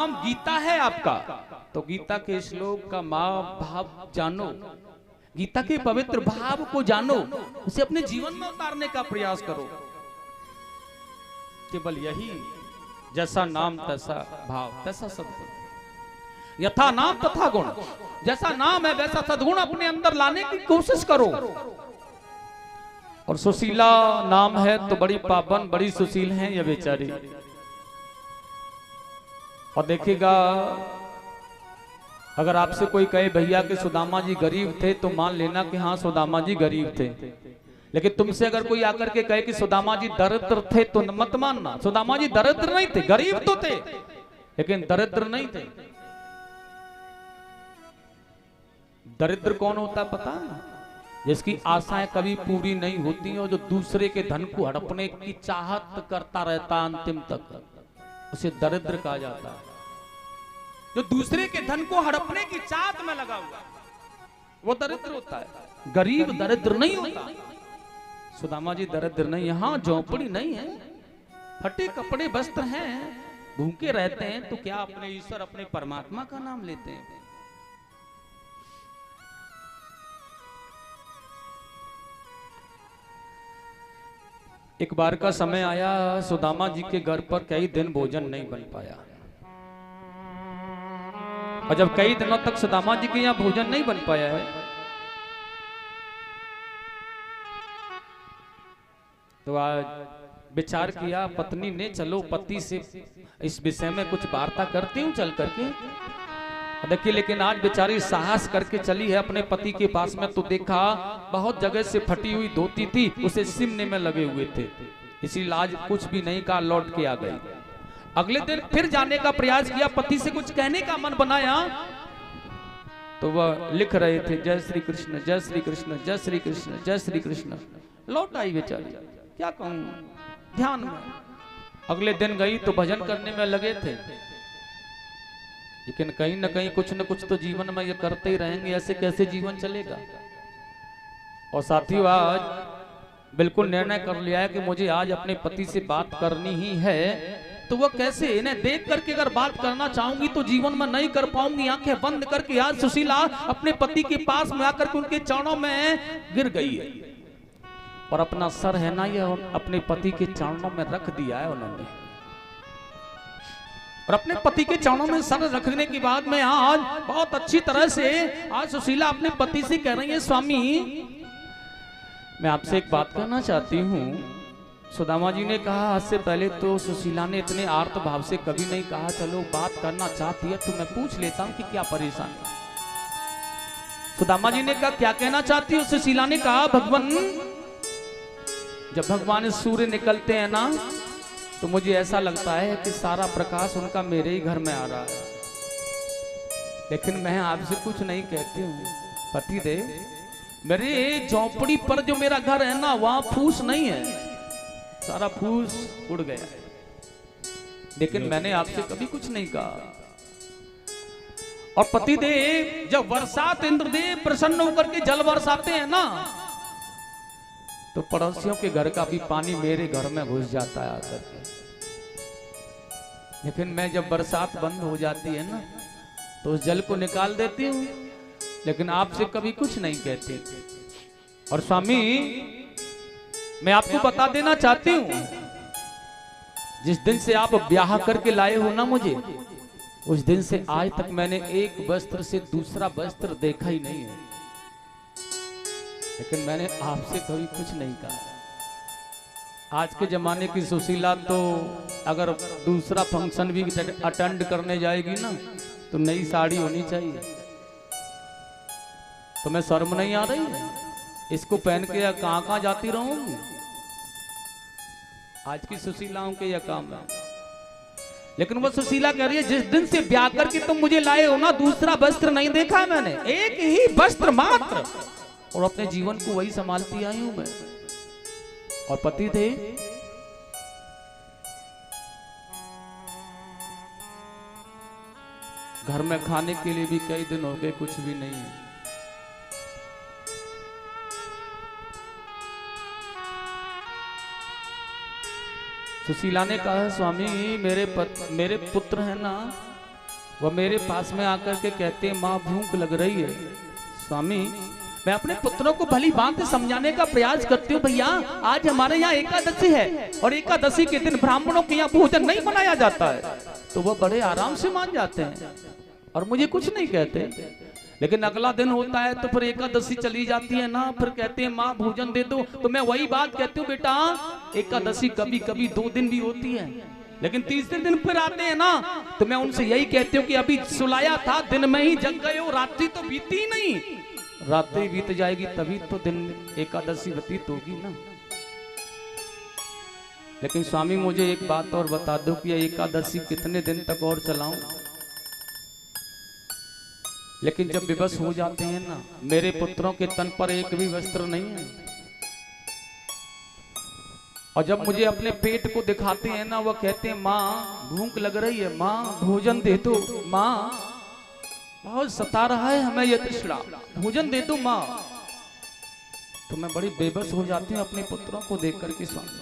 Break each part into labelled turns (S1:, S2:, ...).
S1: नाम गीता है आपका, तो गीता के श्लोक का भाव जानो, गीता के पवित्र भाव को जानो, उसे अपने जीवन में उतारने का प्रयास करो। केवल यही, जैसा नाम तैसा भाव तैसा सद्गुण, यथा नाम तथा गुण, जैसा नाम है वैसा सद्गुण अपने अंदर लाने की कोशिश करो। और सुशीला नाम है तो बड़ी पावन बड़ी सुशील हैं ये बेचारी। और देखिएगा, अगर आपसे कोई कहे भैया कि सुदामा जी गरीब थे, तो मान लेना कि हाँ सुदामा जी गरीब थे। लेकिन तुमसे अगर कोई आकर के कहे कि सुदामा जी दरिद्र थे, तो मत मानना। सुदामा जी दरिद्र नहीं थे, गरीब तो थे लेकिन दरिद्र नहीं थे। दरिद्र कौन होता पता है? जिसकी आशाएं कभी पूरी नहीं होती और जो दूसरे के धन को हड़पने की चाहत करता रहता अंतिम तक, उसे दरिद्र कहा जाता है। जो दूसरे के धन को हड़पने की चाहत में लगा हुआ, वो दरिद्र होता है। गरीब दरिद्र नहीं होता। सुदामा जी दरिद्र नहीं, यहां झोंपड़ी नहीं है, फटे कपड़े वस्त्र हैं, भूखे रहते हैं, तो क्या अपने ईश्वर अपने परमात्मा का नाम लेते हैं। एक बार का समय आया, सुदामा जी के घर पर कई दिन भोजन नहीं बन पाया। और जब कई दिनों तक सुदामा जी के यहाँ भोजन नहीं बन पाया है, तो आज विचार किया पत्नी ने, चलो पति से इस विषय में कुछ वार्ता करती हूँ चल करके। देखिए, लेकिन आज बेचारी साहस करके चली है अपने पति के पास में, तो देखा बहुत जगह से फटी हुई धोती थी, उसे सिमने में लगे हुए थे, इसीलिए आज कुछ भी नहीं कहा, लौट के आ गई। अगले दिन फिर जाने का प्रयास किया, पति से कुछ कहने का मन बनाया, तो वह लिख रहे थे जय श्री कृष्ण जय श्री कृष्ण जय श्री कृष्ण जय श्री कृष्ण। लौट आई बेचारी, क्या कहूं, ध्यान में। अगले दिन गई तो भजन करने में लगे थे, लेकिन कहीं ना कहीं कुछ न कुछ तो जीवन में ये करते ही रहेंगे, ऐसे कैसे जीवन चलेगा। और साथियों, आज बिल्कुल निर्णय कर लिया है कि मुझे आज अपने पति से बात करनी ही है। तो वो कैसे, इन्हें देख करके अगर बात करना चाहूंगी तो जीवन में नहीं कर पाऊंगी। आंखें बंद करके आज सुशीला अपने पति के पास में आकर के उनके चरणों में गिर गई है, और अपना सर है ना ये अपने पति के चरणों में रख दिया है उन्होंने। और अपने पति के चरणों में सर रखने के बाद में आज बहुत अच्छी तरह से आज सुशीला अपने पति से कह रही है, स्वामी मैं आपसे एक बात करना चाहती हूँ। सुदामा जी ने कहा, आज से पहले तो सुशीला ने इतने आर्त भाव से कभी नहीं कहा, चलो बात करना चाहती है तो मैं पूछ लेता हूँ कि क्या परेशानी। सुदामा जी ने कहा, क्या कहना चाहती हो? सुशीला ने कहा, भगवान जब भगवान सूर्य निकलते हैं ना, तो मुझे ऐसा लगता है कि सारा प्रकाश उनका मेरे ही घर में आ रहा है, लेकिन मैं आपसे कुछ नहीं कहती हूँ पति देव। मेरे झोंपड़ी पर जो मेरा घर है ना, वहां फूस नहीं है, सारा फूस उड़ गया है, लेकिन मैंने आपसे कभी कुछ नहीं कहा। और पति देव जब बरसात इंद्रदेव प्रसन्न होकर के जल बरसाते हैं ना, तो पड़ोसियों के घर का भी पानी मेरे घर में घुस जाता है आकर के। लेकिन मैं जब बरसात बंद हो जाती है ना, तो उस जल को निकाल देती हूँ, लेकिन आपसे कभी कुछ नहीं कहती। और स्वामी मैं आपको बता देना चाहती हूँ, जिस दिन से आप ब्याह करके लाए हो ना मुझे, उस दिन से आज तक मैंने एक वस्त्र से दूसरा वस्त्र देखा ही नहीं है, लेकिन मैंने आपसे कभी कुछ नहीं कहा। आज के जमाने की सुशीला तो अगर दूसरा फंक्शन भी अटेंड करने जाएगी ना, तो नई साड़ी होनी चाहिए। तो मैं शर्म नहीं आ रही है, इसको पहन के या कहां कहां जाती रहूंगी। आज की सुशीलाओं के यह काम है। लेकिन वो सुशीला कह रही है, जिस दिन से ब्याह करके तुम मुझे लाए हो ना, दूसरा वस्त्र नहीं देखा है मैंने, एक ही वस्त्र मात्र, और अपने जीवन को वही संभालती आई हूं मैं। और पति थे, घर में खाने के लिए भी कई दिन हो गए कुछ भी नहीं है। सुशीला ने कहा, स्वामी मेरे पुत्र है ना, वह मेरे पास में आकर के कहते हैं माँ भूख लग रही है। स्वामी मैं अपने पुत्रों को भली भांति समझाने का प्रयास करती हूँ, भैया आज हमारे यहाँ एकादशी है और एकादशी के दिन ब्राह्मणों के यहाँ भोजन नहीं बनाया जाता है। तो वो बड़े आराम से मान जाते हैं और मुझे कुछ नहीं कहते। लेकिन अगला दिन होता है तो फिर एकादशी चली जाती है ना, फिर कहते हैं माँ भोजन दे दो। तो मैं वही बात कहती हूँ, बेटा एकादशी कभी कभी 2 दिन भी होती है, लेकिन तीसरे दिन फिर आते हैं ना, तो मैं उनसे यही कहती हूँ कि अभी सुलाया था, दिन में ही जग गए हो, रात्रि तो बीती ही नहीं। रात्रि बीत जाएगी तभी तो दिन एकादशी व्यतीत होगी ना। लेकिन स्वामी मुझे एक बात और बता दो कि एकादशी कितने दिन तक और चलाऊं। लेकिन जब विवश हो जाते हैं ना, मेरे पुत्रों के तन पर एक भी वस्त्र नहीं है, और जब मुझे अपने पेट को दिखाते हैं ना, वो कहते हैं माँ भूख लग रही है, माँ भोजन दे दो, माँ बहुत सता रहा है हमें ये तृष्णा, भोजन दे दो माँ। तो मैं बड़ी बेबस हो जाती हूँ अपने पुत्रों को देख करके। स्वामी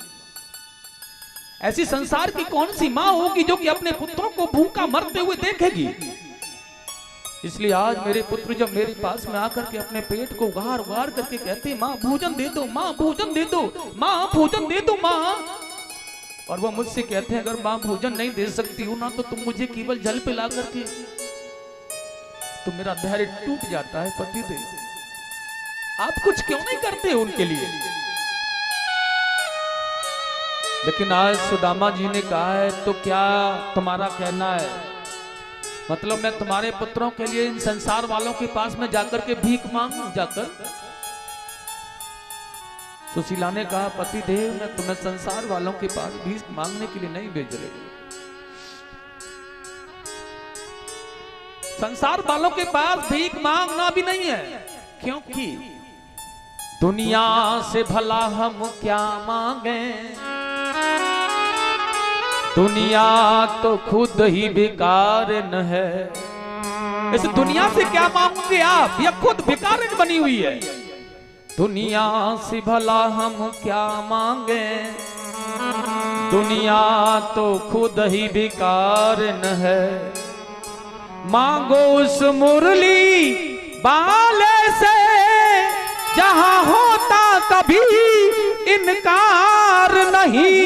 S1: ऐसी संसार की कौन सी माँ होगी जो कि अपने पुत्रों को भूखा मरते हुए देखेगी। इसलिए आज मेरे पुत्र जब मेरे पास में आकर के अपने पेट को उगार उगार करके कहते माँ भोजन दे दो, माँ भोजन दे दो, माँ भोजन दे दो माँ, और वो मुझसे कहते हैं अगर माँ भोजन नहीं दे सकती हो ना तो तुम मुझे केवल जल पिला करके, तो मेरा धैर्य टूट जाता है। पतिदेव आप कुछ क्यों नहीं करते उनके लिए। लेकिन आज सुदामा जी ने कहा है तो क्या तुम्हारा कहना है, मतलब मैं तुम्हारे पुत्रों के लिए इन संसार वालों के पास में जाकर के भीख मांगूं जाकर। सुशीला ने कहा पति देव मैं तुम्हें संसार वालों के पास भीख मांगने के लिए नहीं भेज रही, संसार वालों के पास भीख मांगना भी नहीं है, क्योंकि दुनिया से भला हम क्या मांगे, दुनिया तो खुद ही बेकार न है। इस दुनिया से क्या मांगोगे आप, यह खुद बेकार बनी हुई है। दुनिया से भला हम क्या मांगे, दुनिया तो खुद ही बेकार न है। मांगो उस मुरली बाले से जहां होता कभी इनकार नहीं,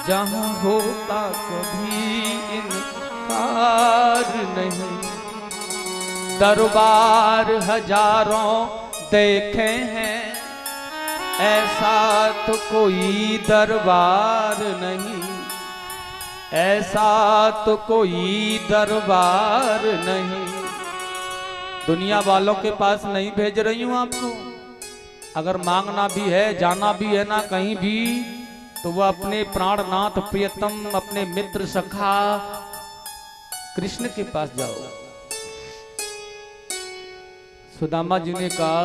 S1: जहां होता कभी इनकार नहीं। दरबार हजारों देखे हैं, ऐसा तो कोई दरबार नहीं, ऐसा तो कोई दरबार नहीं। दुनिया वालों के पास नहीं भेज रही हूं आपको, अगर मांगना भी है जाना भी है ना कहीं भी, तो वह अपने प्राणनाथ प्रियतम अपने मित्र सखा कृष्ण के पास जाओ। सुदामा जी ने कहा